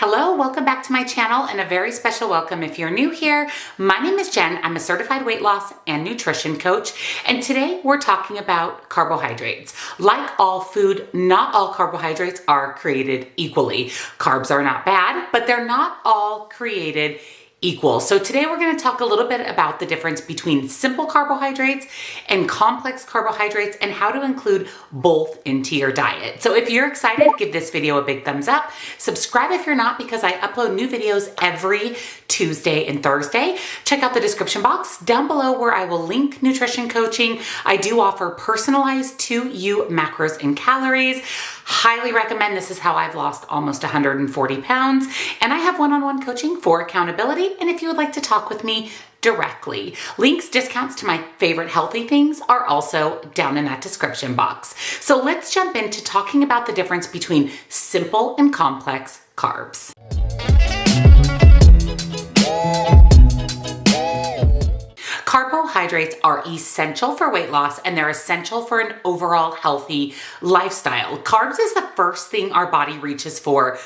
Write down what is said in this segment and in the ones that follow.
Hello, welcome back to my channel and a very special welcome if you're new here. My name is Jen. I'm a certified weight loss and nutrition coach, and today we're talking about carbohydrates. Like all food, not all carbohydrates are created equally. Carbs are not bad, but they're not all created equal. So today we're going to talk a little bit about the difference between simple carbohydrates and complex carbohydrates and how to include both into your diet. So if you're excited, give this video a big thumbs up. Subscribe if you're not, because I upload new videos every Tuesday and Thursday. Check out the description box down below where I will link nutrition coaching. I do offer personalized to you macros and calories. Highly recommend. This is how I've lost almost 140 pounds. And I have one-on-one coaching for accountability. And if you would like to talk with me directly, links, discounts to my favorite healthy things are also down in that description box. So let's jump into talking about the difference between simple and complex carbs. Carbohydrates are essential for weight loss, and they're essential for an overall healthy lifestyle. Carbs is the first thing our body reaches for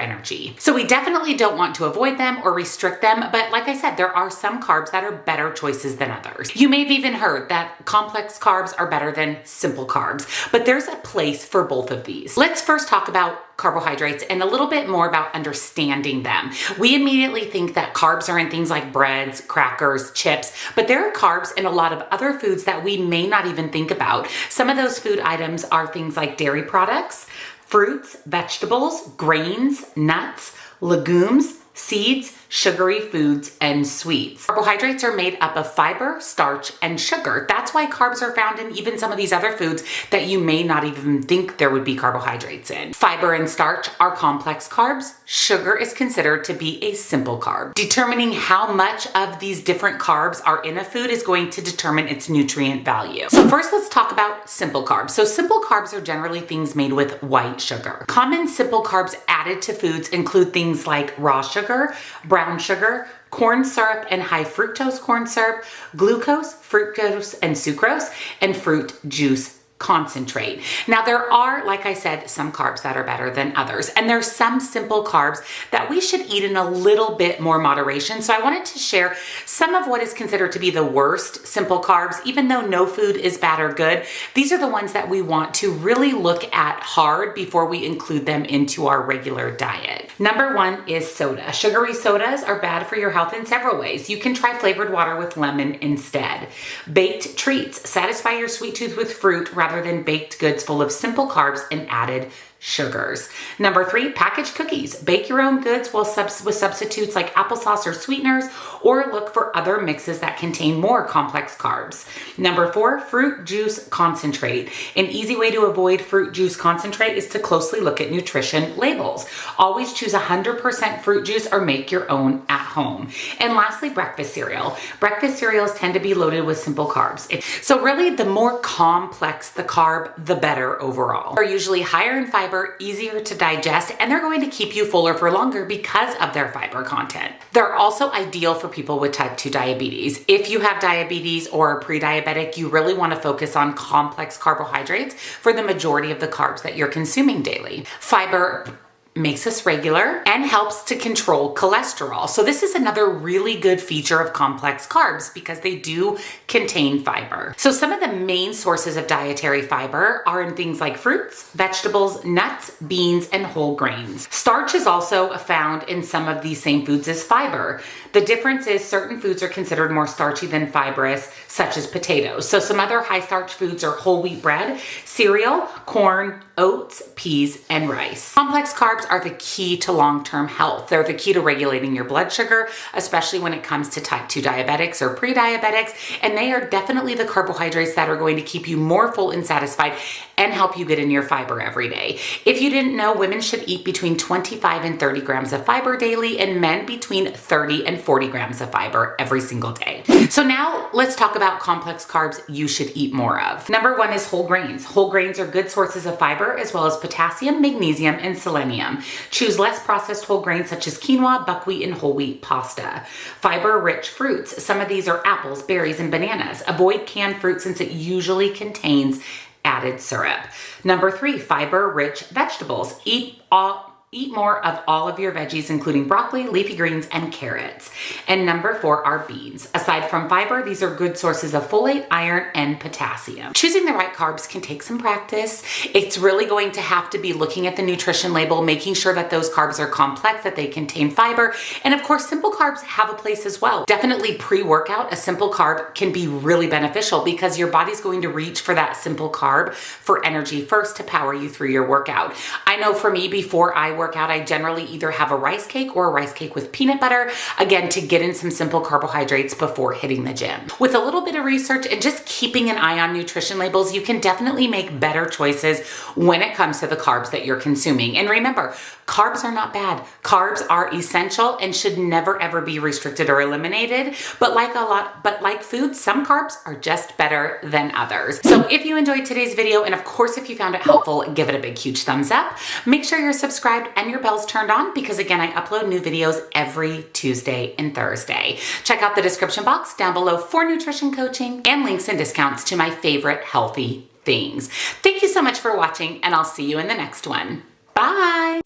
energy. So we definitely don't want to avoid them or restrict them, but like I said, there are some carbs that are better choices than others. You may have even heard that complex carbs are better than simple carbs, but there's a place for both of these. Let's first talk about carbohydrates and a little bit more about understanding them. We immediately think that carbs are in things like breads, crackers, chips, but there are carbs in a lot of other foods that we may not even think about. Some of those food items are things like dairy products, fruits, vegetables, grains, nuts, legumes, seeds, sugary foods, and sweets. Carbohydrates are made up of fiber, starch, and sugar. That's why carbs are found in even some of these other foods that you may not even think there would be carbohydrates in. Fiber and starch are complex carbs. Sugar is considered to be a simple carb. Determining how much of these different carbs are in a food is going to determine its nutrient value. So first, let's talk about simple carbs. So simple carbs are generally things made with white sugar. Common simple carbs added to foods include things like raw sugar, brown sugar, corn syrup and high fructose corn syrup, glucose, fructose, and sucrose, and fruit juice concentrate. Now there are, like I said, some carbs that are better than others, and there's some simple carbs that we should eat in a little bit more moderation. So I wanted to share some of what is considered to be the worst simple carbs. Even though no food is bad or good, these are the ones that we want to really look at hard before we include them into our regular diet. Number one is soda. Sugary sodas are bad for your health in several ways. You can try flavored water with lemon instead. Baked treats. Satisfy your sweet tooth with fruit rather than baked goods full of simple carbs and added sugars. Number three, packaged cookies. Bake your own goods with substitutes like applesauce or sweeteners, or look for other mixes that contain more complex carbs. Number four, fruit juice concentrate. An easy way to avoid fruit juice concentrate is to closely look at nutrition labels. Always choose 100% fruit juice or make your own at home. And lastly, breakfast cereal. Breakfast cereals tend to be loaded with simple carbs. So really, the more complex the carb, the better overall. They're usually higher in fiber, easier to digest, and they're going to keep you fuller for longer because of their fiber content. They're also ideal for people with type 2 diabetes. If you have diabetes or are pre-diabetic, you really want to focus on complex carbohydrates for the majority of the carbs that you're consuming daily. Fiber makes us regular and helps to control cholesterol. So this is another really good feature of complex carbs because they do contain fiber. So some of the main sources of dietary fiber are in things like fruits, vegetables, nuts, beans, and whole grains. Starch is also found in some of these same foods as fiber. The difference is certain foods are considered more starchy than fibrous, such as potatoes. So some other high starch foods are whole wheat bread, cereal, corn, oats, peas, and rice. Complex carbs are the key to long-term health. They're the key to regulating your blood sugar, especially when it comes to type 2 diabetics or pre-diabetics, and they are definitely the carbohydrates that are going to keep you more full and satisfied and help you get in your fiber every day. If you didn't know, women should eat between 25 and 30 grams of fiber daily, and men between 30 and 40 grams of fiber every single day. So now let's talk about complex carbs you should eat more of. Number one is whole grains. Whole grains are good sources of fiber as well as potassium, magnesium, and selenium. Choose less processed whole grains such as quinoa, buckwheat, and whole wheat pasta. Fiber-rich fruits. Some of these are apples, berries, and bananas. Avoid canned fruit since it usually contains added syrup. Number three, fiber-rich vegetables. Eat all eat more of all of your veggies, including broccoli, leafy greens, and carrots. And number 4 are beans. Aside from fiber, these are good sources of folate, iron, and potassium. Choosing the right carbs can take some practice. It's really going to have to be looking at the nutrition label, making sure that those carbs are complex, that they contain fiber, and of course, simple carbs have a place as well. Definitely pre-workout, a simple carb can be really beneficial because your body's going to reach for that simple carb for energy first to power you through your workout. I know for me, before I work out, I generally either have a rice cake or a rice cake with peanut butter, again, to get in some simple carbohydrates before hitting the gym. With a little bit of research and just keeping an eye on nutrition labels, you can definitely make better choices when it comes to the carbs that you're consuming. And remember, carbs are not bad. Carbs are essential and should never ever be restricted or eliminated. But like food, some carbs are just better than others. So if you enjoyed today's video, and of course, if you found it helpful, give it a big, huge thumbs up. Make sure you're subscribed and your bell's turned on because again, I upload new videos every Tuesday and Thursday. Check out the description box down below for nutrition coaching and links and discounts to my favorite healthy things. Thank you so much for watching, and I'll see you in the next one. Bye.